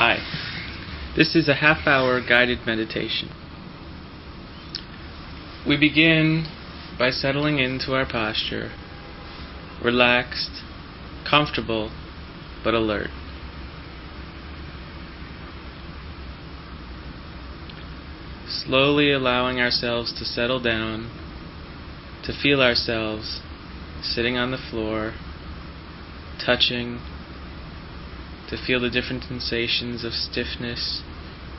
Hi. This is a half-hour guided meditation. We begin by settling into our posture, relaxed, comfortable, but alert. Slowly allowing ourselves to settle down, to feel ourselves sitting on the floor, touching, to feel the different sensations of stiffness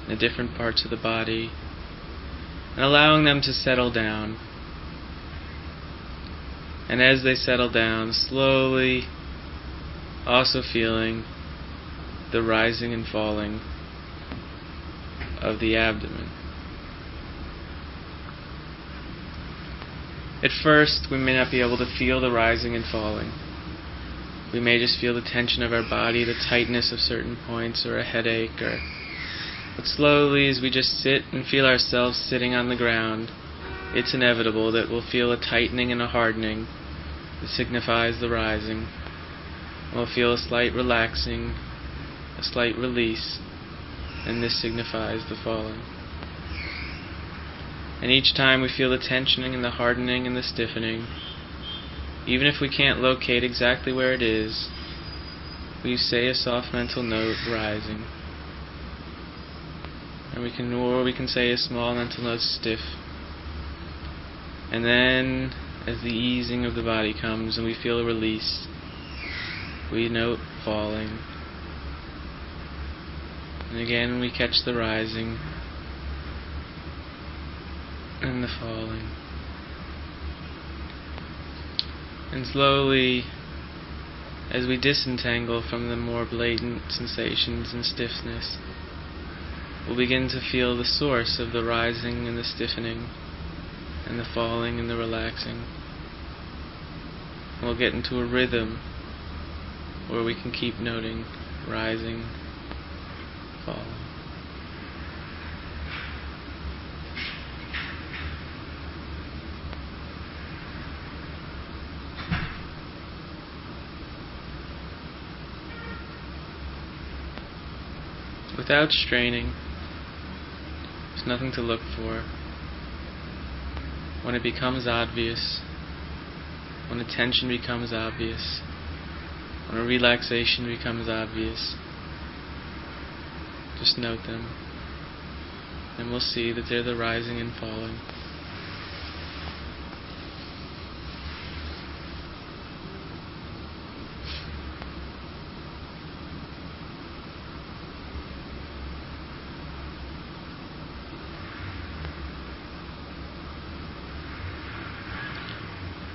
in the different parts of the body, and allowing them to settle down. And as they settle down, slowly also feeling the rising and falling of the abdomen. At first, we may not be able to feel the rising and falling. We may just feel the tension of our body, the tightness of certain points, or a headache. But slowly, as we just sit and feel ourselves sitting on the ground, it's inevitable that we'll feel a tightening and a hardening that signifies the rising. We'll feel a slight relaxing, a slight release, and this signifies the falling. And each time we feel the tensioning and the hardening and the stiffening, even if we can't locate exactly where it is, we say a soft mental note, rising. And we can say a small mental note, stiff. And then, as the easing of the body comes and we feel a release, we note falling. And again we catch the rising and the falling. And slowly, as we disentangle from the more blatant sensations and stiffness, we'll begin to feel the source of the rising and the stiffening, and the falling and the relaxing. We'll get into a rhythm where we can keep noting rising, falling. Without straining, there's nothing to look for. When it becomes obvious, when a tension becomes obvious, when a relaxation becomes obvious, just note them, and we'll see that they're the rising and falling.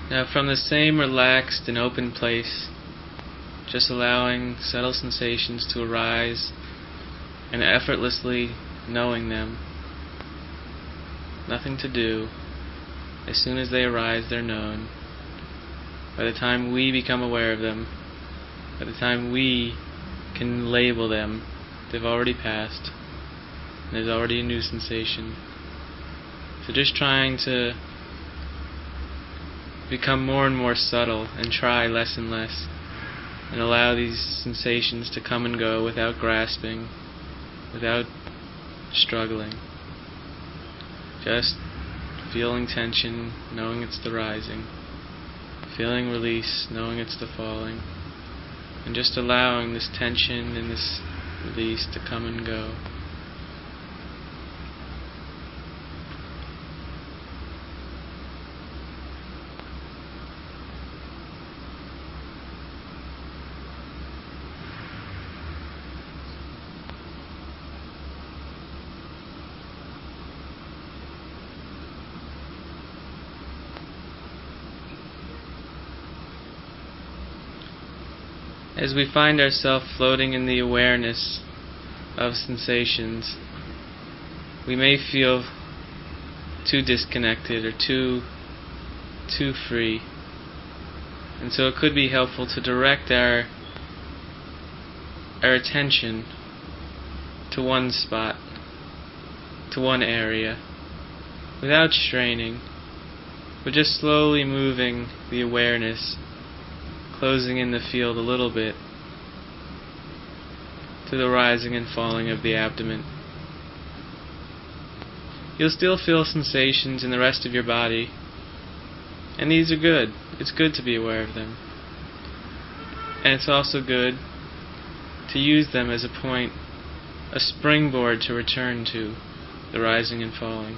Now, from the same relaxed and open place, just allowing subtle sensations to arise and effortlessly knowing them. Nothing to do. As soon as they arise, they're known. By the time we become aware of them, by the time we can label them, they've already passed. And there's already a new sensation. So just trying to become more and more subtle and try less and less, and allow these sensations to come and go without grasping, without struggling. Just feeling tension, knowing it's the rising, feeling release, knowing it's the falling, and just allowing this tension and this release to come and go. As we find ourselves floating in the awareness of sensations, we may feel too disconnected or too free. And so it could be helpful to direct our attention to one spot, to one area, without straining, but just slowly moving the awareness, closing in the field a little bit, through the rising and falling of the abdomen. You'll still feel sensations in the rest of your body, and these are good. It's good to be aware of them. And it's also good to use them as a point, a springboard to return to the rising and falling.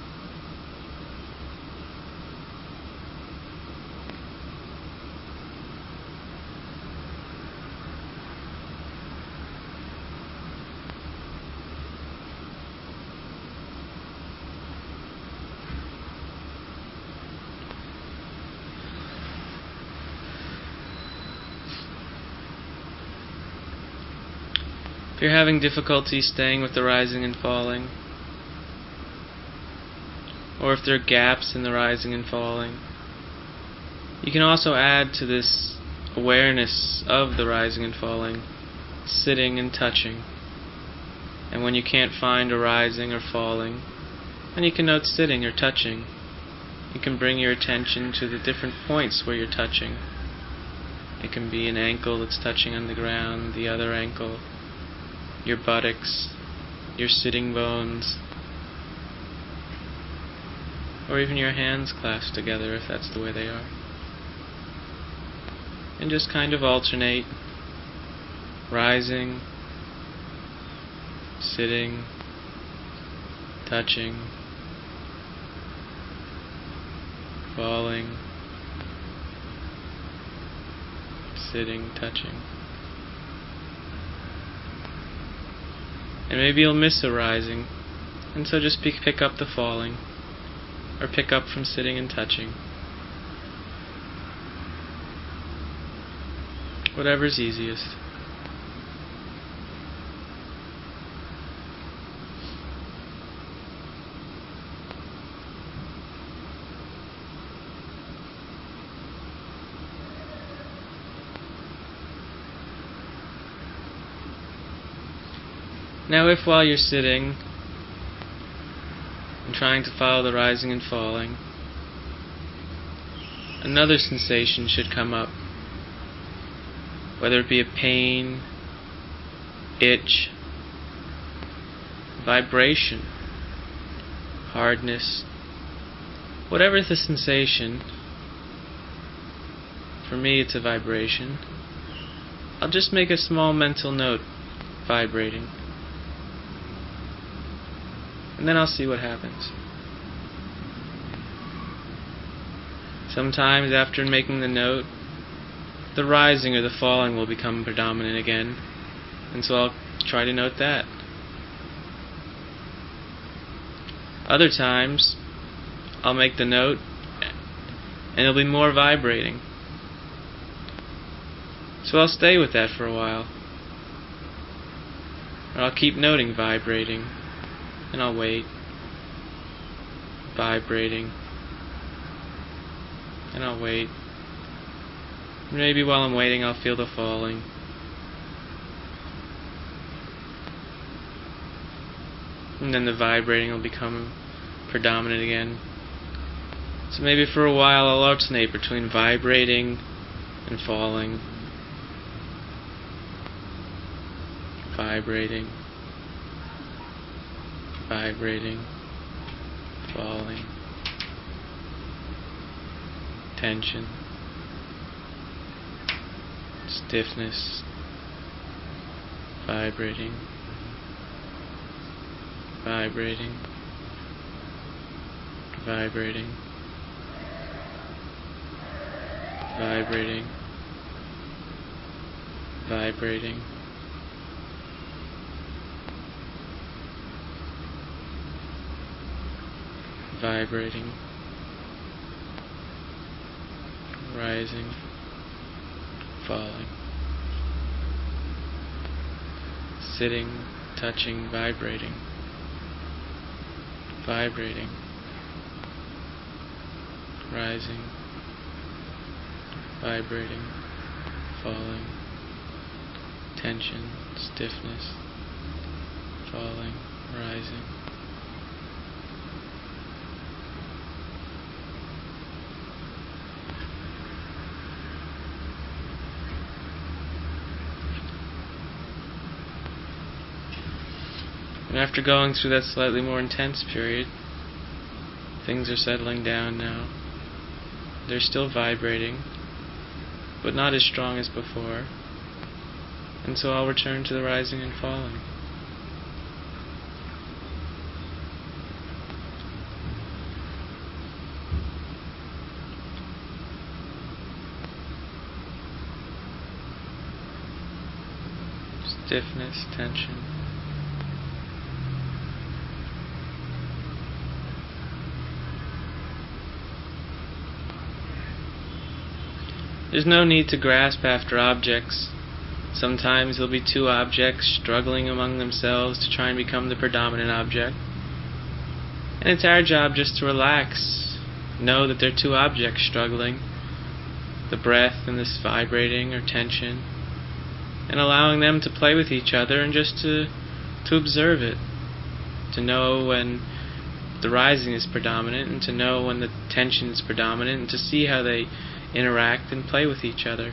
If you're having difficulty staying with the rising and falling, or if there are gaps in the rising and falling, you can also add to this awareness of the rising and falling, sitting and touching. And when you can't find a rising or falling, and you can note sitting or touching, you can bring your attention to the different points where you're touching. It can be an ankle that's touching on the ground, the other ankle, your buttocks, your sitting bones, or even your hands clasped together if that's the way they are. And just kind of alternate, rising, sitting, touching, falling, sitting, touching. And maybe you'll miss a rising, and so just pick up the falling, or pick up from sitting and touching. Whatever's easiest. Now if while you're sitting and trying to follow the rising and falling, another sensation should come up, whether it be a pain, itch, vibration, hardness, whatever the sensation. For me it's a vibration. I'll just make a small mental note, vibrating. And then I'll see what happens. Sometimes after making the note, the rising or the falling will become predominant again, and so I'll try to note that. Other times, I'll make the note, and it'll be more vibrating. So I'll stay with that for a while. Or I'll keep noting vibrating. And I'll wait, vibrating, and I'll wait. Maybe while I'm waiting I'll feel the falling. And then the vibrating will become predominant again. So maybe for a while I'll alternate between vibrating and falling. Vibrating. Vibrating, falling, tension, stiffness, vibrating, vibrating, vibrating, vibrating, vibrating. Vibrating, rising, falling, sitting, touching, vibrating, vibrating, rising, vibrating, falling, tension, stiffness, falling, rising. And after going through that slightly more intense period, things are settling down now. They're still vibrating, but not as strong as before. And so I'll return to the rising and falling. Stiffness, tension. There's no need to grasp after objects. Sometimes there'll be two objects struggling among themselves to try and become the predominant object. And it's our job just to relax. Know that there are two objects struggling. The breath and this vibrating or tension. And allowing them to play with each other and just to observe it. To know when the rising is predominant and to know when the tension is predominant and to see how they interact and play with each other.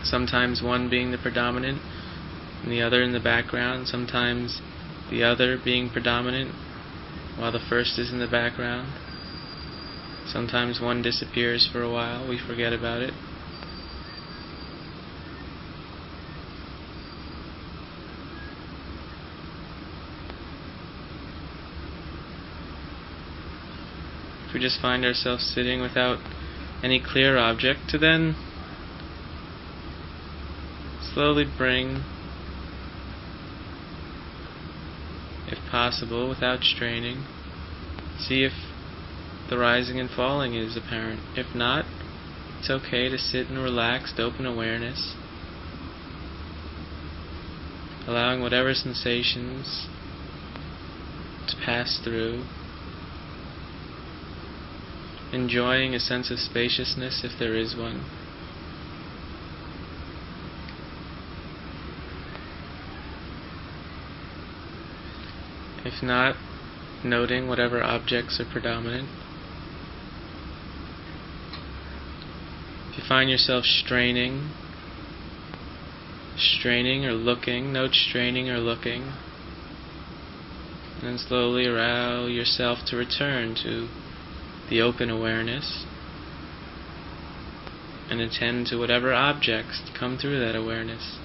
Sometimes one being the predominant and the other in the background. Sometimes the other being predominant while the first is in the background. Sometimes one disappears for a while. We forget about it. If we just find ourselves sitting without any clear object, to then slowly bring, if possible, without straining, see if the rising and falling is apparent. If not, it's okay to sit in relaxed, open awareness, allowing whatever sensations to pass through. Enjoying a sense of spaciousness if there is one. If not, noting whatever objects are predominant. If you find yourself straining or looking, note straining or looking. And then slowly allow yourself to return to the open awareness and attend to whatever objects come through that awareness.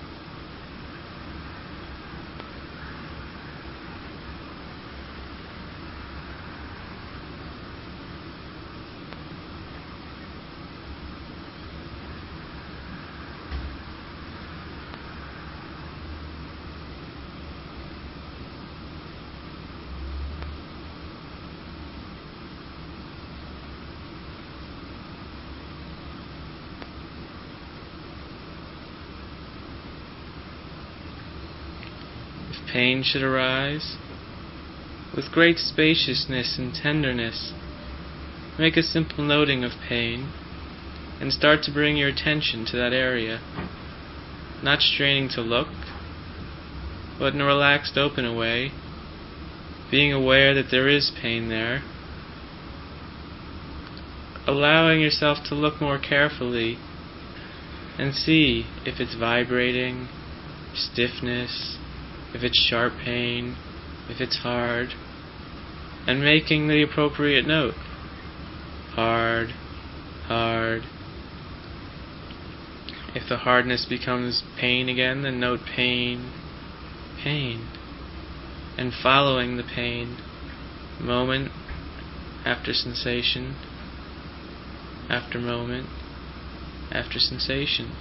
Pain should arise, with great spaciousness and tenderness, make a simple noting of pain and start to bring your attention to that area, not straining to look, but in a relaxed, open way, being aware that there is pain there, allowing yourself to look more carefully and see if it's vibrating, stiffness, if it's sharp pain, if it's hard, and making the appropriate note. Hard, hard. If the hardness becomes pain again, then note pain, pain, and following the pain, moment after sensation, after moment, after sensation,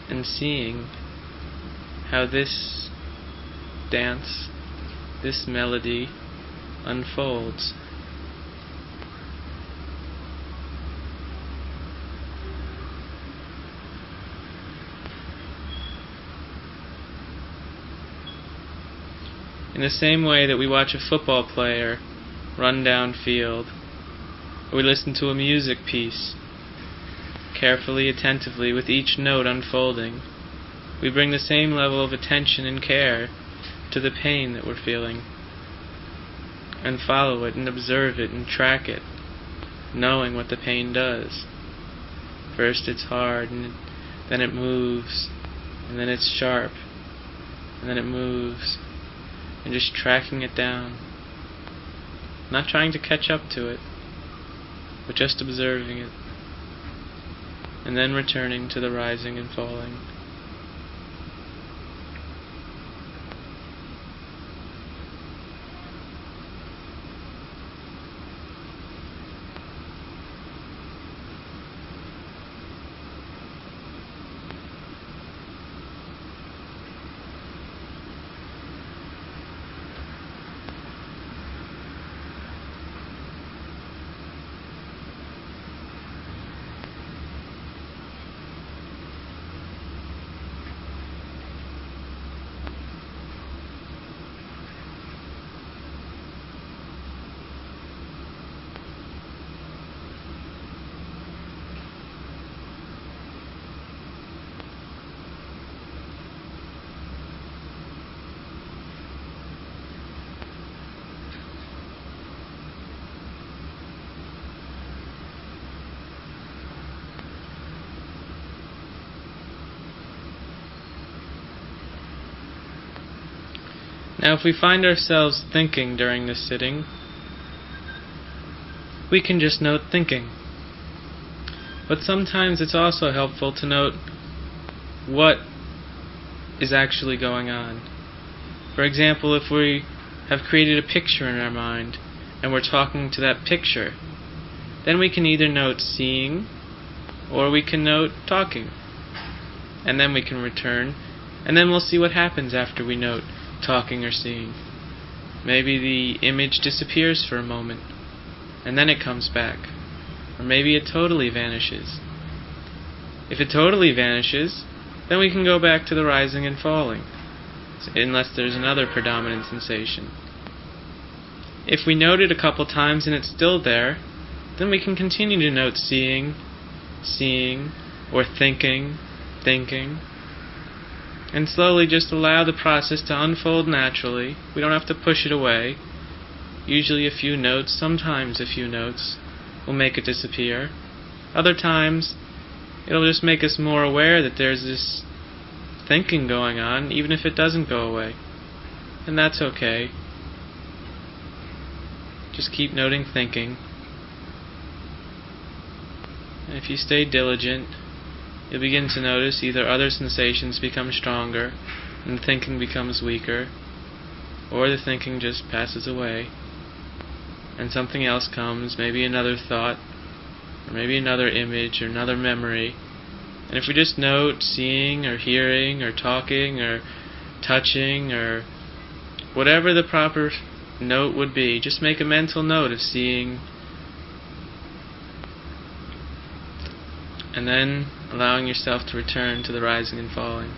and seeing how this dance, this melody unfolds. In the same way that we watch a football player run downfield, or we listen to a music piece, carefully, attentively, with each note unfolding, we bring the same level of attention and care to the pain that we're feeling, and follow it and observe it and track it, knowing what the pain does. First it's hard, and then it moves, and then it's sharp, and then it moves, and just tracking it down. Not trying to catch up to it, but just observing it, and then returning to the rising and falling. Now, if we find ourselves thinking during this sitting, we can just note thinking. But sometimes it's also helpful to note what is actually going on. For example, if we have created a picture in our mind and we're talking to that picture, then we can either note seeing or we can note talking. And then we can return, and then we'll see what happens after we note talking or seeing. Maybe the image disappears for a moment, and then it comes back. Or maybe it totally vanishes. If it totally vanishes, then we can go back to the rising and falling, unless there's another predominant sensation. If we note it a couple times and it's still there, then we can continue to note seeing, or thinking, and slowly just allow the process to unfold naturally. We don't have to push it away. Usually a few notes, sometimes a few notes, will make it disappear. Other times, it'll just make us more aware that there's this thinking going on, even if it doesn't go away. And that's okay. Just keep noting thinking. And if you stay diligent, you'll begin to notice either other sensations become stronger and the thinking becomes weaker, or the thinking just passes away and something else comes, maybe another thought, or maybe another image, or another memory. And if we just note seeing, or hearing, or talking, or touching, or whatever the proper note would be, just make a mental note of seeing, and then allowing yourself to return to the rising and falling.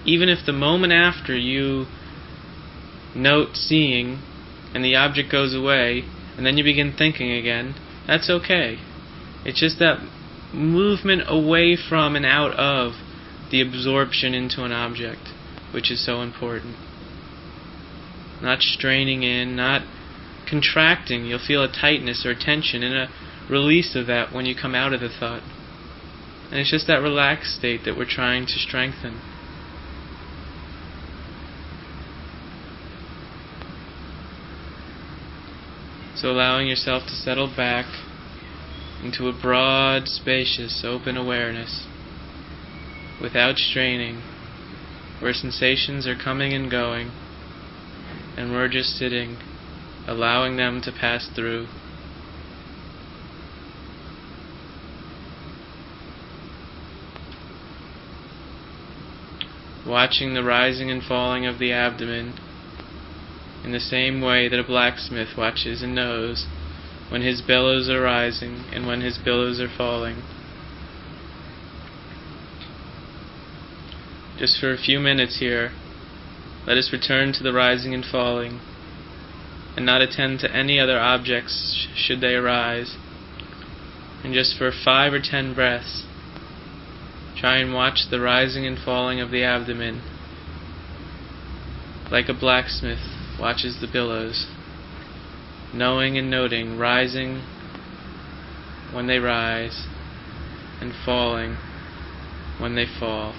Even if the moment after you note seeing and the object goes away and then you begin thinking again, that's okay. It's just that movement away from and out of the absorption into an object, which is so important. Not straining in, not contracting. You'll feel a tightness or tension and a release of that when you come out of the thought. And it's just that relaxed state that we're trying to strengthen. So allowing yourself to settle back into a broad, spacious, open awareness without straining, where sensations are coming and going, and we're just sitting, allowing them to pass through. Watching the rising and falling of the abdomen in the same way that a blacksmith watches and knows when his bellows are rising and when his billows are falling. Just for a few minutes here, let us return to the rising and falling, and not attend to any other objects should they arise. And just for 5 or 10 breaths, try and watch the rising and falling of the abdomen, like a blacksmith watches the billows, knowing and noting, rising when they rise, and falling when they fall.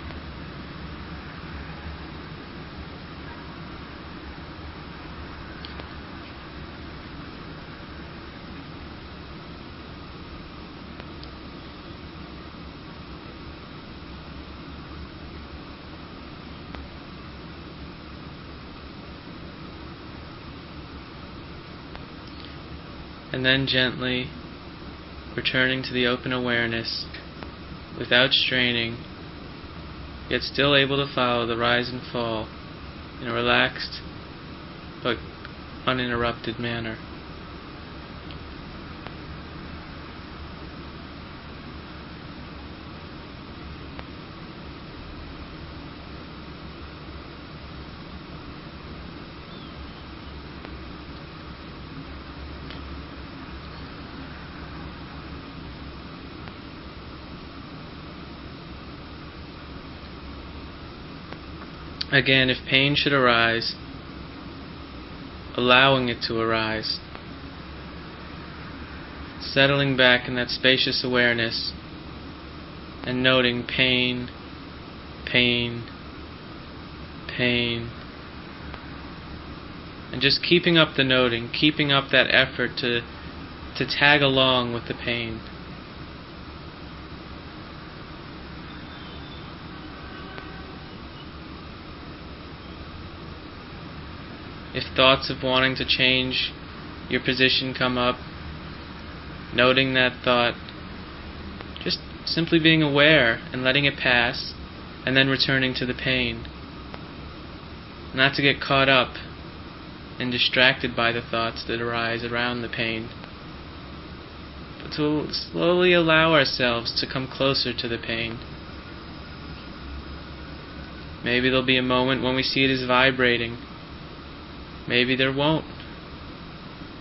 and then gently returning to the open awareness without straining, yet still able to follow the rise and fall in a relaxed but uninterrupted manner. Again, if pain should arise, allowing it to arise, settling back in that spacious awareness and noting pain, pain, pain, and just keeping up the noting, keeping up that effort to tag along with the pain. If thoughts of wanting to change your position come up, noting that thought, just simply being aware and letting it pass, and then returning to the pain. Not to get caught up and distracted by the thoughts that arise around the pain, but to slowly allow ourselves to come closer to the pain. Maybe there'll be a moment when we see it as vibrating. Maybe there won't.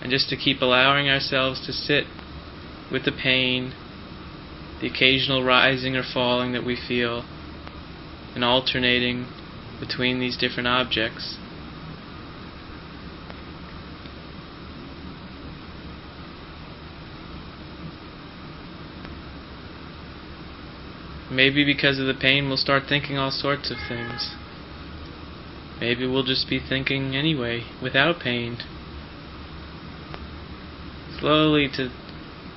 And just to keep allowing ourselves to sit with the pain, the occasional rising or falling that we feel, and alternating between these different objects. Maybe because of the pain we'll start thinking all sorts of things. Maybe we'll just be thinking anyway, without pain. Slowly to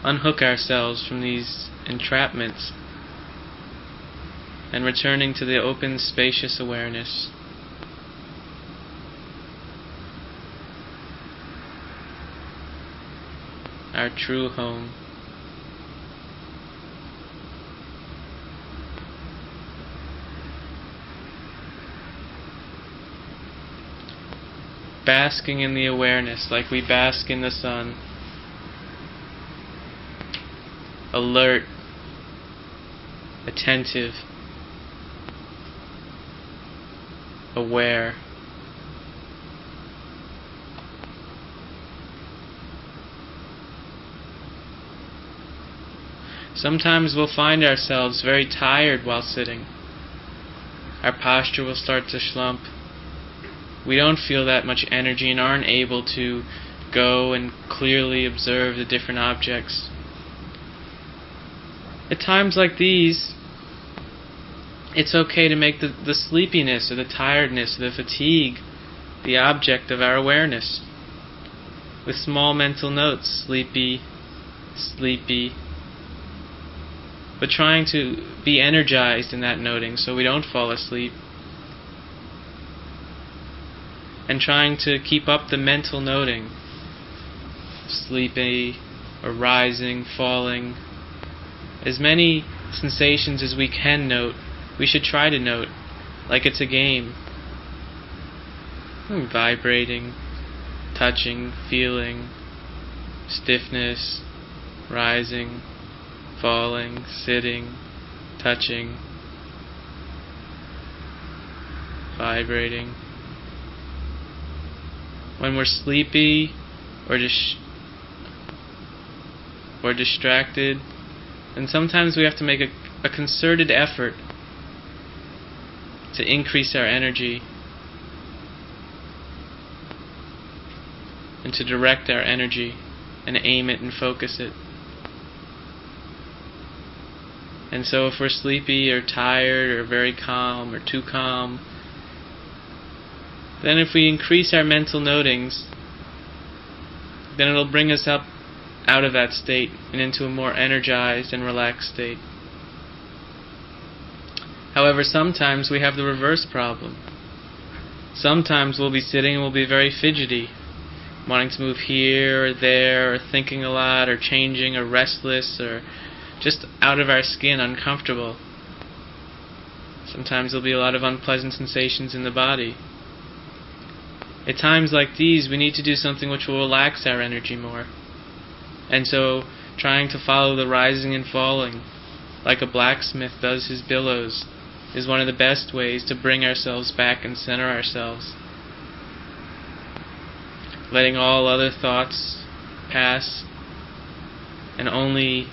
unhook ourselves from these entrapments and returning to the open, spacious awareness. Our true home. Basking in the awareness like we bask in the sun. Alert, attentive, aware. Sometimes we'll find ourselves very tired while sitting. Our posture will start to slump. We don't feel that much energy and aren't able to go and clearly observe the different objects. At times like these, it's okay to make the sleepiness or the tiredness or the fatigue the object of our awareness. With small mental notes, sleepy, sleepy, but trying to be energized in that noting so we don't fall asleep. And trying to keep up the mental noting, sleepy or rising, falling. As many sensations as we can note, we should try to note, like it's a game. Vibrating, touching, feeling, stiffness, rising, falling, sitting, touching, vibrating. When we're sleepy or distracted, then sometimes we have to make a concerted effort to increase our energy and to direct our energy and aim it and focus it. And so if we're sleepy or tired or very calm or too calm, then if we increase our mental notings, then it'll bring us up out of that state and into a more energized and relaxed state. However, sometimes we have the reverse problem. Sometimes we'll be sitting and we'll be very fidgety, wanting to move here or there, or thinking a lot, or changing, or restless, or just out of our skin, uncomfortable. Sometimes there'll be a lot of unpleasant sensations in the body. At times like these, we need to do something which will relax our energy more. And so, trying to follow the rising and falling, like a blacksmith does his billows, is one of the best ways to bring ourselves back and center ourselves. Letting all other thoughts pass, and only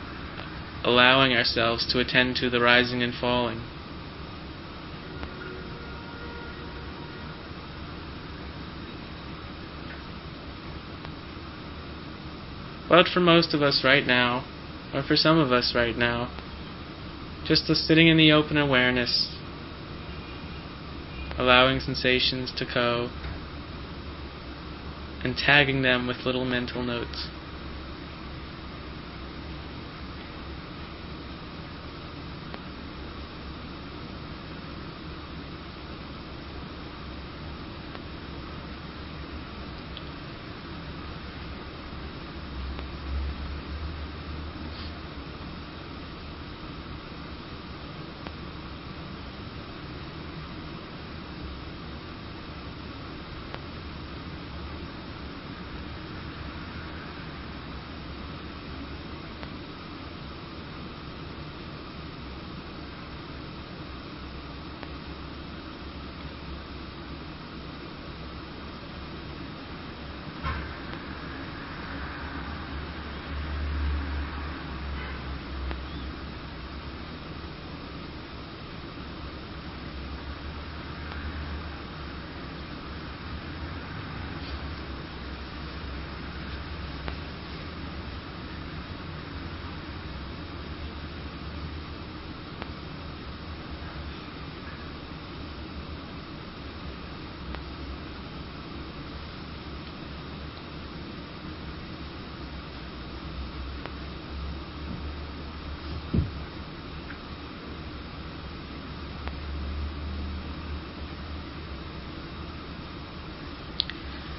allowing ourselves to attend to the rising and falling. But for most of us right now, or for some of us right now, just sitting in the open awareness, allowing sensations to go, and tagging them with little mental notes.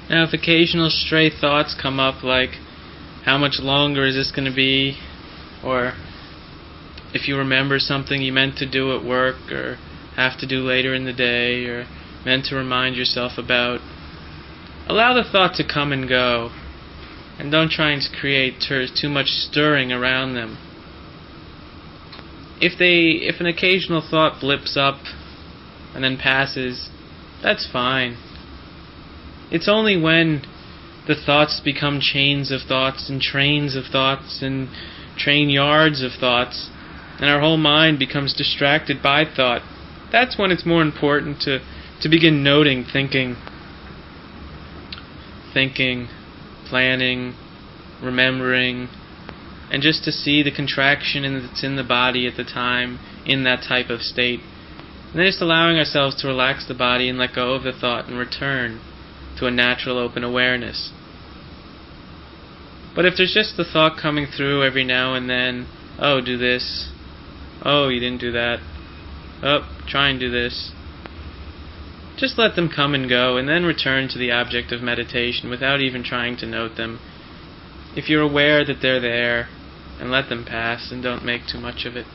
Now, if occasional stray thoughts come up like, how much longer is this going to be? Or if you remember something you meant to do at work, or have to do later in the day, or meant to remind yourself about, allow the thought to come and go, and don't try and create too much stirring around them. If an occasional thought blips up and then passes, that's fine. It's only when the thoughts become chains of thoughts and trains of thoughts and train yards of thoughts, and our whole mind becomes distracted by thought, that's when it's more important to begin noting thinking, planning, remembering, and just to see the contraction that's in the body at the time in that type of state. And then just allowing ourselves to relax the body and let go of the thought and return to a natural open awareness. But if there's just the thought coming through every now and then, oh, do this, oh, you didn't do that, oh, try and do this, just let them come and go, and then return to the object of meditation without even trying to note them. If you're aware that they're there, and let them pass, and don't make too much of it.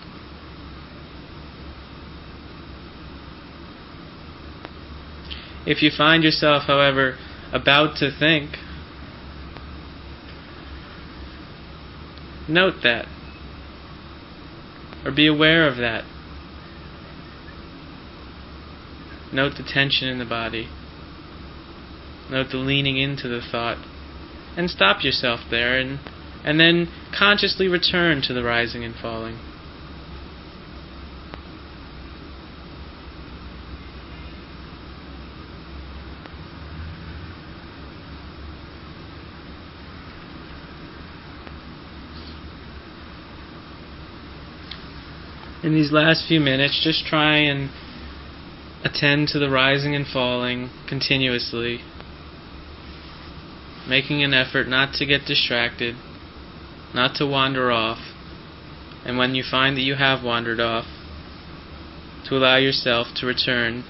If you find yourself, however, about to think, note that, or be aware of that. Note the tension in the body. Note the leaning into the thought. And stop yourself there, and then consciously return to the rising and falling. In these last few minutes, just try and attend to the rising and falling continuously, making an effort not to get distracted, not to wander off, and when you find that you have wandered off, to allow yourself to return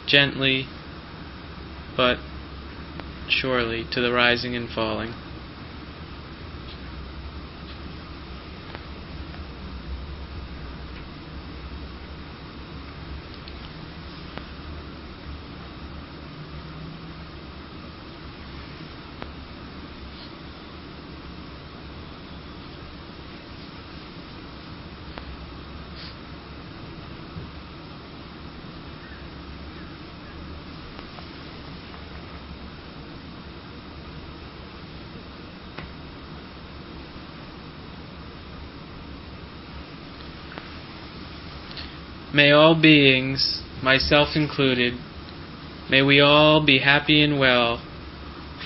gently but surely to the rising and falling. May all beings, myself included, may we all be happy and well